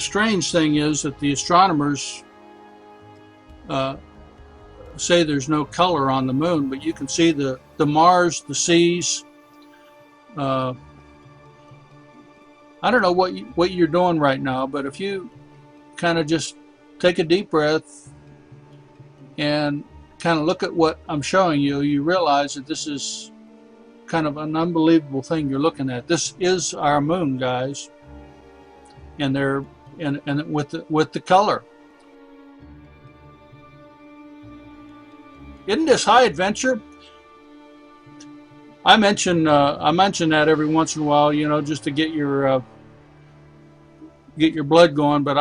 strange thing is that the astronomers say there's no color on the moon, but you can see the Mars, the seas. I don't know what you're doing right now, but if you kind of just take a deep breath and kind of look at what I'm showing you, you realize that this is kind of an unbelievable thing you're looking at. This is our moon, guys, and they're and with the color. Isn't this high adventure? I mention that every once in a while, you know, just to get your blood going. But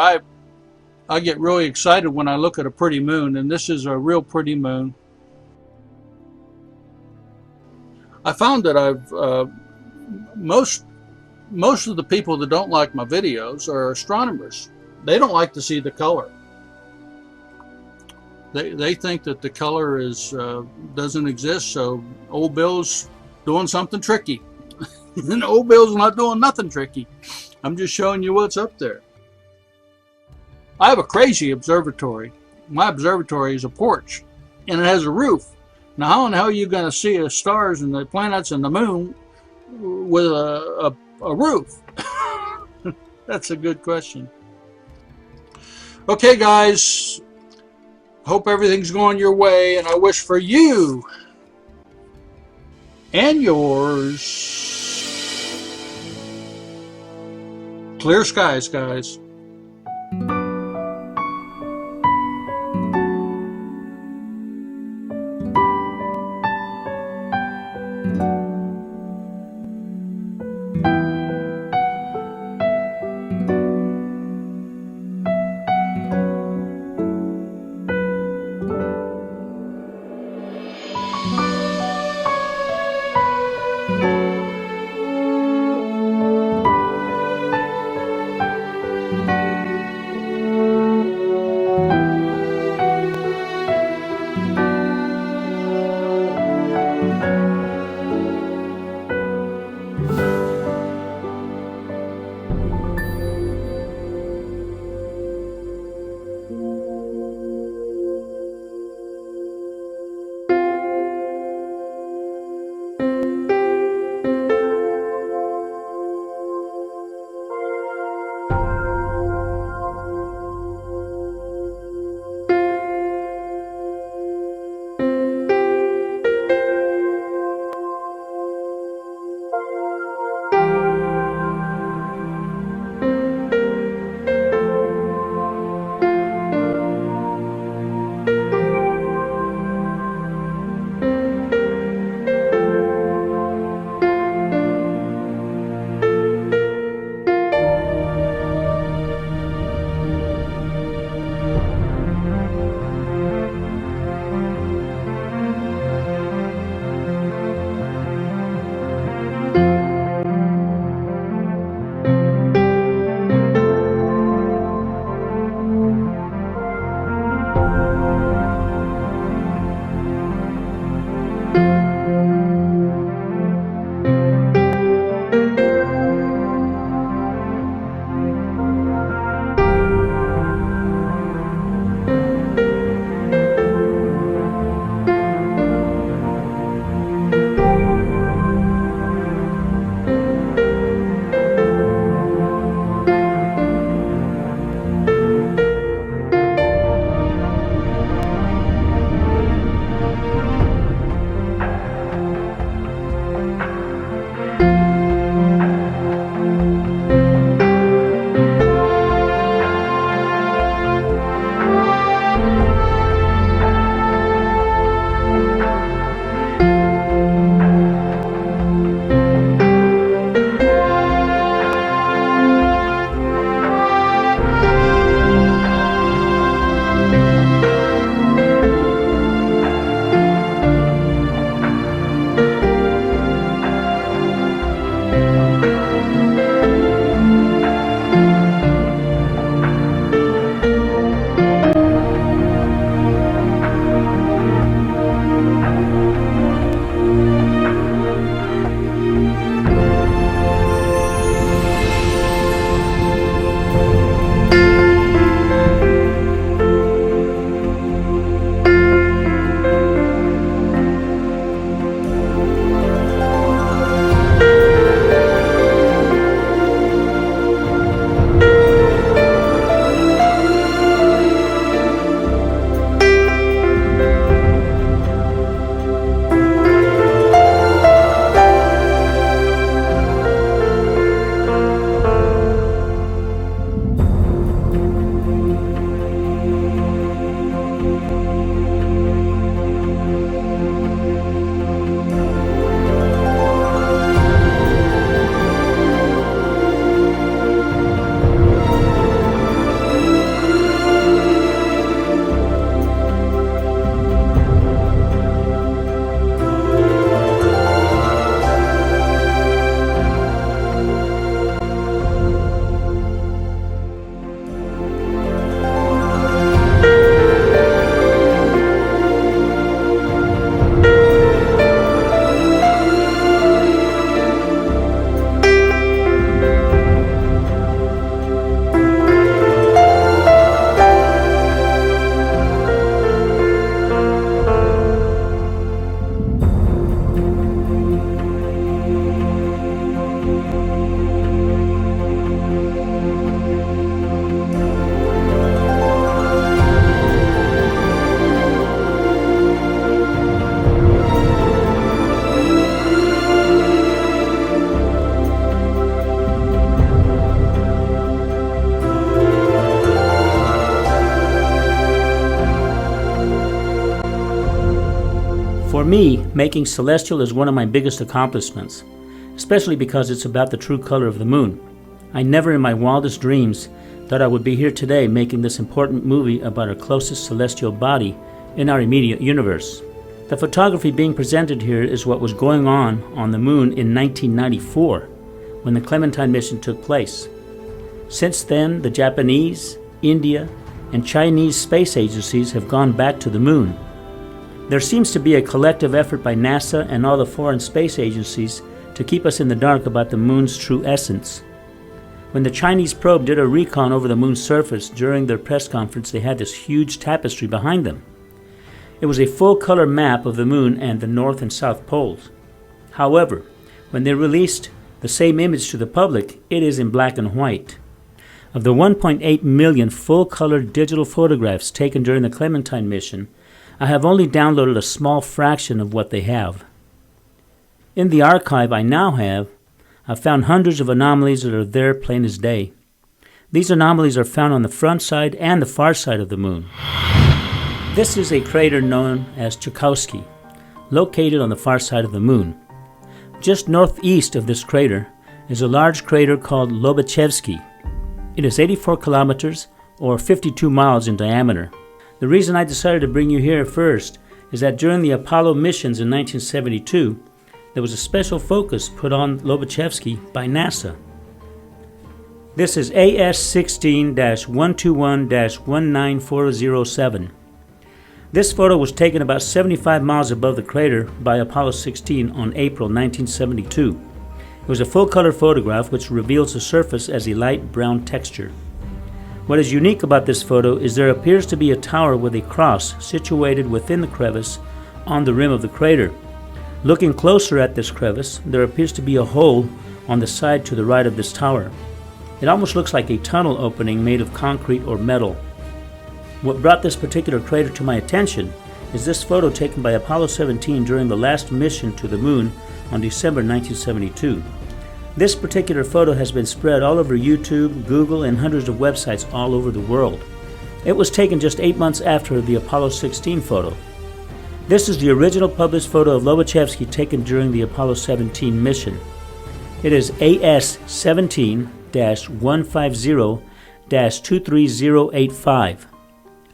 I get really excited when I look at a pretty moon, and this is a real pretty moon. I found that most of the people that don't like my videos are astronomers. They don't like to see the color. They think that the color is doesn't exist, so old Bill's doing something tricky. And old Bill's not doing nothing tricky. I'm just showing you what's up there. I have a crazy observatory. My observatory is a porch, and it has a roof. Now, how in the hell are you going to see the stars and the planets and the moon with a roof? That's a good question. Okay, guys. Hope everything's going your way, and I wish for you and yours clear skies, guys. For me, making Celestial is one of my biggest accomplishments, especially because it's about the true color of the moon. I never in my wildest dreams thought I would be here today making this important movie about our closest celestial body in our immediate universe. The photography being presented here is what was going on the moon in 1994, when the Clementine mission took place. Since then, the Japanese, India, and Chinese space agencies have gone back to the moon. There seems to be a collective effort by NASA and all the foreign space agencies to keep us in the dark about the moon's true essence. When the Chinese probe did a recon over the moon's surface during their press conference, they had this huge tapestry behind them. It was a full-color map of the moon and the north and south poles. However, when they released the same image to the public, it is in black and white. Of the 1.8 million full-color digital photographs taken during the Clementine mission, I have only downloaded a small fraction of what they have. In the archive I now have, I've found hundreds of anomalies that are there plain as day. These anomalies are found on the front side and the far side of the moon. This is a crater known as Chukovsky, located on the far side of the moon. Just northeast of this crater is a large crater called Lobachevsky. It is 84 kilometers or 52 miles in diameter. The reason I decided to bring you here first is that during the Apollo missions in 1972, there was a special focus put on Lobachevsky by NASA. This is AS16-121-19407. This photo was taken about 75 miles above the crater by Apollo 16 on April 1972. It was a full-color photograph which reveals the surface as a light brown texture. What is unique about this photo is there appears to be a tower with a cross situated within the crevice on the rim of the crater. Looking closer at this crevice, there appears to be a hole on the side to the right of this tower. It almost looks like a tunnel opening made of concrete or metal. What brought this particular crater to my attention is this photo taken by Apollo 17 during the last mission to the moon on December 1972. This particular photo has been spread all over YouTube, Google, and hundreds of websites all over the world. It was taken just 8 months after the Apollo 16 photo. This is the original published photo of Lobachevsky taken during the Apollo 17 mission. It is AS17-150-23085.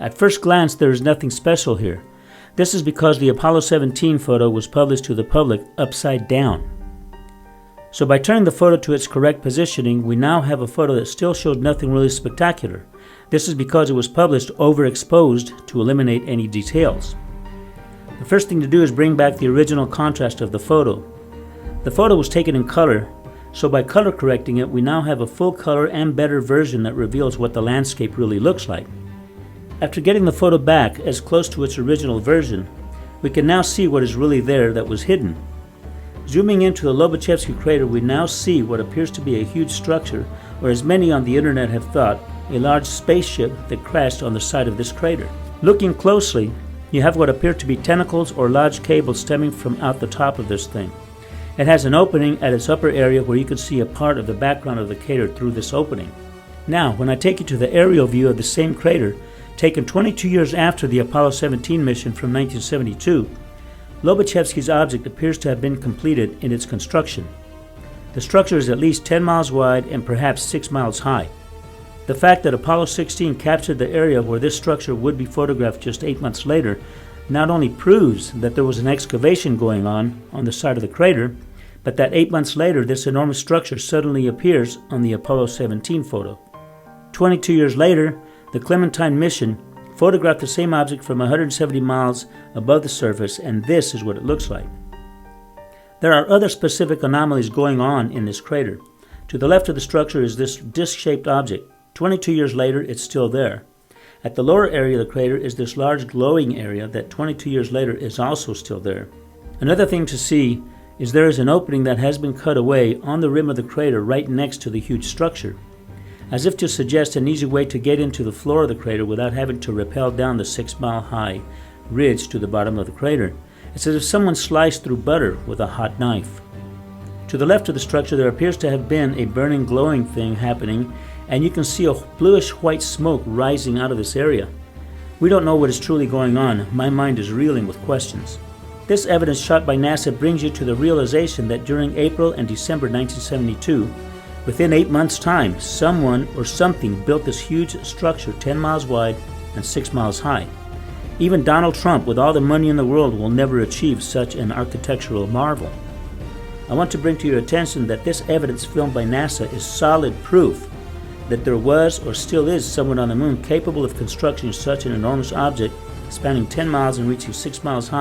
At first glance, there is nothing special here. This is because the Apollo 17 photo was published to the public upside down. So by turning the photo to its correct positioning, we now have a photo that still showed nothing really spectacular. This is because it was published overexposed to eliminate any details. The first thing to do is bring back the original contrast of the photo. The photo was taken in color, so by color correcting it, we now have a full color and better version that reveals what the landscape really looks like. After getting the photo back as close to its original version, we can now see what is really there that was hidden. Zooming into the Lobachevsky crater, we now see what appears to be a huge structure, or as many on the internet have thought, a large spaceship that crashed on the side of this crater. Looking closely, you have what appear to be tentacles or large cables stemming from out the top of this thing. It has an opening at its upper area where you can see a part of the background of the crater through this opening. Now, when I take you to the aerial view of the same crater, taken 22 years after the Apollo 17 mission from 1972, Lobachevsky's object appears to have been completed in its construction. The structure is at least 10 miles wide and perhaps 6 miles high. The fact that Apollo 16 captured the area where this structure would be photographed just 8 months later not only proves that there was an excavation going on the side of the crater, but that 8 months later this enormous structure suddenly appears on the Apollo 17 photo. 22 years later, the Clementine mission photographed the same object from 170 miles above the surface, and this is what it looks like. There are other specific anomalies going on in this crater. To the left of the structure is this disc-shaped object. 22 years later, it's still there. At the lower area of the crater is this large glowing area that 22 years later is also still there. Another thing to see is there is an opening that has been cut away on the rim of the crater right next to the huge structure, as if to suggest an easy way to get into the floor of the crater without having to rappel down the 6-mile-high ridge to the bottom of the crater. It's as if someone sliced through butter with a hot knife. To the left of the structure there appears to have been a burning glowing thing happening, and you can see a bluish-white smoke rising out of this area. We don't know what is truly going on. My mind is reeling with questions. This evidence shot by NASA brings you to the realization that during April and December 1972, within 8 months' time, someone or something built this huge structure 10 miles wide and 6 miles high. Even Donald Trump, with all the money in the world, will never achieve such an architectural marvel. I want to bring to your attention that this evidence filmed by NASA is solid proof that there was or still is someone on the moon capable of constructing such an enormous object spanning 10 miles and reaching 6 miles high.